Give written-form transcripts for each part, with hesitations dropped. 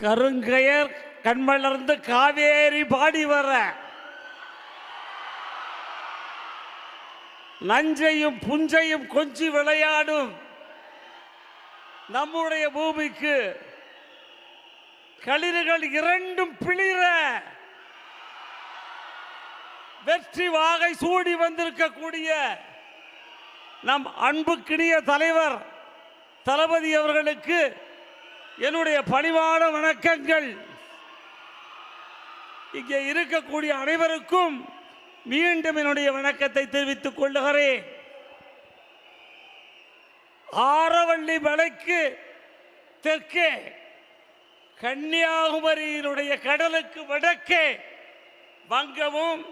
கருங்கயர் கண்மலர்ந்து காவேரி பாடி வர நஞ்சையும் புஞ்சையும் கொஞ்சி விளையாடும் நம்முடைய பூமிக்கு களிறுகள் இரண்டும் பிளிர வெற்றி வாகை சூடி வந்திருக்கக்கூடிய நம் அன்புக்கினிய தலைவர் தளபதி அவர்களுக்கு என்னுடைய பணிவான வணக்கங்கள். இங்கே இருக்கக்கூடிய அனைவருக்கும் மீண்டும் என்னுடைய வணக்கத்தை தெரிவித்துக் கொள்ளுகிறேன். ஆரவள்ளி மலைக்கு தெற்கே கன்னியாகுமரியினுடைய கடலுக்கு வடக்கே வங்கமும்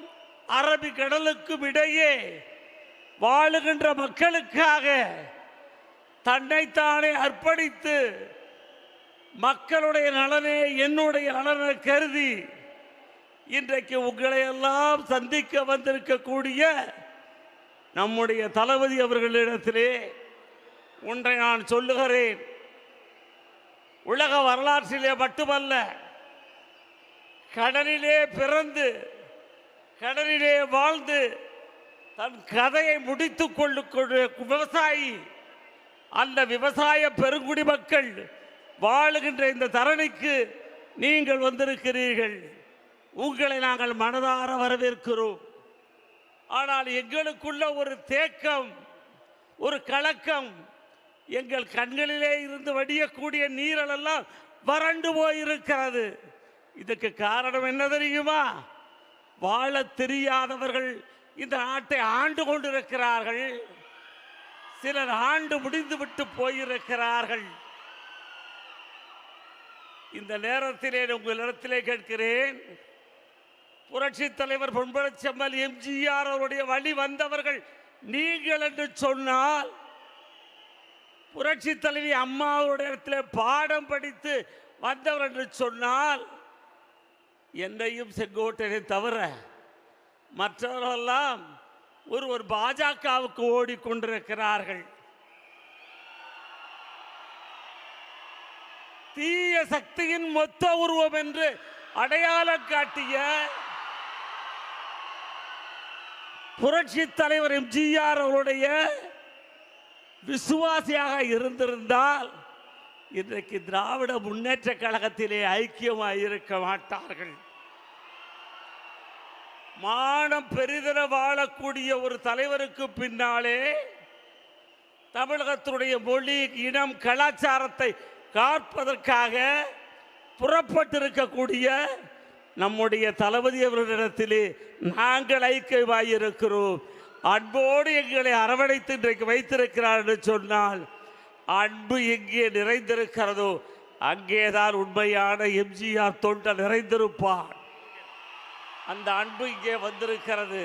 அரபிக் கடலுக்கும் இடையே வாழுகின்ற மக்களுக்காக தன்னைத்தானே அர்ப்பணித்து மக்களுடைய நலனே என்னுடைய நலனை கருதி இன்றைக்கு உங்களை எல்லாம் சந்திக்க வந்திருக்கக்கூடிய நம்முடைய தளபதி அவர்களிடத்திலே ஒன்றை நான் சொல்லுகிறேன். உலக வரலாற்றிலே மட்டுமல்ல, கடலிலே பிறந்து கடலிலே வாழ்ந்து தன் கதையை முடித்துக் கொள்ளுக்கூடிய விவசாயி, அந்த விவசாய பெருங்குடி மக்கள் வாழுகின்ற இந்த தரணிக்கு நீங்கள் வந்திருக்கிறீர்கள். உங்களை நாங்கள் மனதார வரவேற்கிறோம். ஆனால் எங்களுக்குள்ள ஒரு தேக்கம், ஒரு கலக்கம், எங்கள் கண்களிலே இருந்து வடியக்கூடிய நீரெல்லாம் வறண்டு போயிருக்கிறது. இதுக்கு காரணம் என்ன தெரியுமா? வாழ தெரியாதவர்கள் இந்த நாட்டை ஆண்டு கொண்டிருக்கிறார்கள். சிலர் ஆண்டு முடிந்துவிட்டு போயிருக்கிறார்கள். இந்த நேரத்திலே உங்களிடத்திலே கேட்கிறேன், புரட்சி தலைவர் பொன்பரச்செம்மல் எம்ஜிஆர் அவருடைய வழி வந்தவர்கள் நீங்கள் என்று சொன்னால், புரட்சி தலைவி அம்மாவுடைய இடத்துல பாடம் படித்து வந்தவர் என்று சொன்னால், என்னையும் செங்கோட்டையை தவிர மற்றவரெல்லாம் ஒரு பாஜகவுக்கு ஓடிக்கொண்டிருக்கிறார்கள். தீய சக்தியின் மொத்த உருவம் என்று அடையாளம் காட்டிய புரட்சி தலைவர் எம்ஜிஆர் அவருடைய விசுவாசியாக இருந்திருந்தால் இன்றைக்கு திராவிட முன்னேற்ற கழகத்திலே ஐக்கியமாக இருக்க மாட்டார்கள். மானம் பெரிதென வாழக்கூடிய ஒரு தலைவருக்கு பின்னாலே தமிழகத்தினுடைய மொழி, இனம், கலாச்சாரத்தை காப்பதற்காக புறப்பட்டிருக்கக்கூடிய நம்முடைய தளபதி அவர்களிடத்திலே நாங்கள் ஐக்கியமாயிருக்கிறோம். அன்போடு எங்களை அரவணைத்து இன்றைக்கு வைத்திருக்கிறார் என்று சொன்னால், அன்பு எங்கே நிறைந்திருக்கிறதோ அங்கேதான் உண்மையான எம்ஜிஆர் தொண்டை நிறைந்திருப்பார். அந்த அன்பு இங்கே வந்திருக்கிறது.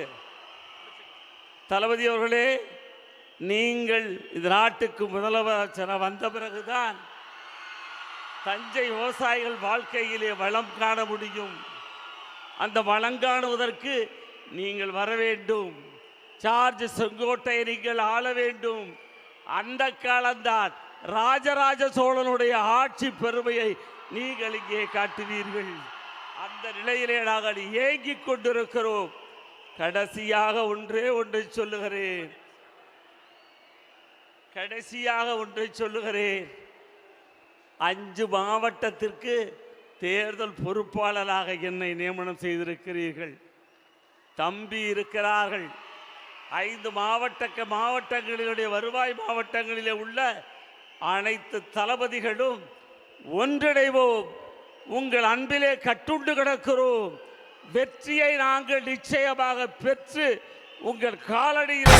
தளபதி அவர்களே, நீங்கள் இந்த நாட்டுக்கு முதலமைச்சராக வந்த பிறகுதான் தஞ்சை விவசாயிகள் வாழ்க்கையிலே வளம் காண முடியும். அந்த வளம் காணுவதற்கு நீங்கள் வர வேண்டும். சார்ஜ் செங்கோட்டையை நீங்கள் ஆள வேண்டும். அந்த காலம்தான் ராஜராஜ சோழனுடைய ஆட்சி பெருமையை நீங்கள் இங்கே காட்டுவீர்கள். அந்த நிலையிலே நாங்கள் ஏங்கிக் கொண்டிருக்கிறோம். கடைசியாக ஒன்றை சொல்லுகிறேன். 5 மாவட்டத்திற்கு தேர்தல் பொறுப்பாளராக என்னை நியமனம் செய்திருக்கிறீர்கள். தம்பி இருக்கிறார்கள். 5 மாவட்டங்களிலுடைய வருவாய் மாவட்டங்களிலே உள்ள அனைத்து தளபதிகளும் ஒன்றிணைவோம். உங்கள் அன்பிலே கட்டுண்டு கிடக்கிறோம். வெற்றியை நாங்கள் நிச்சயமாக பெற்று உங்கள் காலடியில்